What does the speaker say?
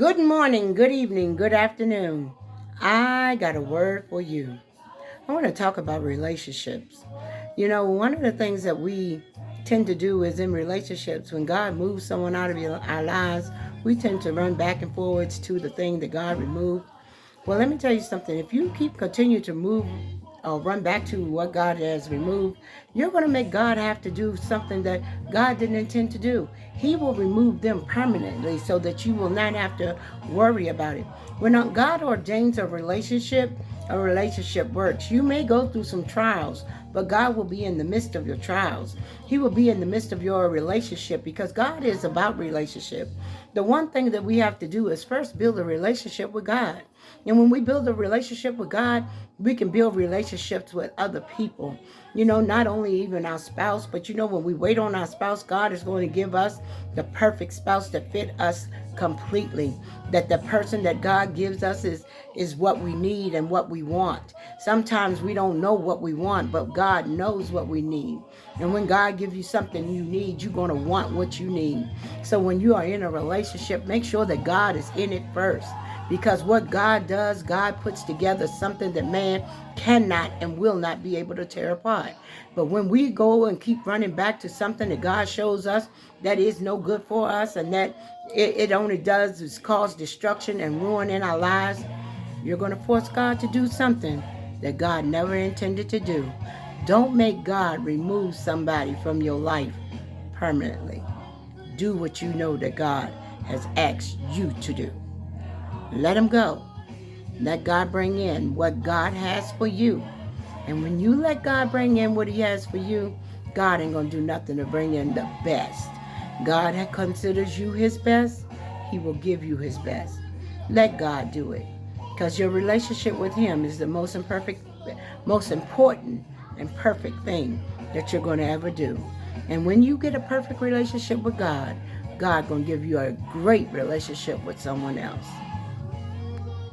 Good morning, good evening, good afternoon. I got a word for you. I want to talk about relationships. One of the things that we tend to do is in relationships, when God moves someone out of our lives, we tend to run back and forwards to the thing that God removed. Well, let me tell you something. If you continue to move or run back to what God has removed, you're going to make God have to do something that God didn't intend to do. He will remove them permanently so that you will not have to worry about it. When God ordains a relationship works. You may go through some trials, but God will be in the midst of your trials. He will be in the midst of your relationship because God is about relationship. The one thing that we have to do is first build a relationship with God. And when we build a relationship with God, we can build relationships with other people. Not only even our spouse, but when we wait on our spouse, God is going to give us the perfect spouse that fit us completely. That the person that God gives us is what we need and what we want. Sometimes we don't know what we want, but God knows what we need. And when God gives you something you need, you're going to want what you need. So when you are in a relationship, make sure that God is in it first. Because what God does, God puts together something that man cannot and will not be able to tear apart. But when we go and keep running back to something that God shows us that is no good for us and that it only does is cause destruction and ruin in our lives, you're going to force God to do something that God never intended to do. Don't make God remove somebody from your life permanently. Do what you know that God has asked you to do. Let him go. Let God bring in what God has for you. And when you let God bring in what he has for you, God ain't going to do nothing to bring in the best. God considers you his best. He will give you his best. Let God do it. Because your relationship with him is the most important and perfect thing that you're going to ever do. And when you get a perfect relationship with God, God going to give you a great relationship with someone else.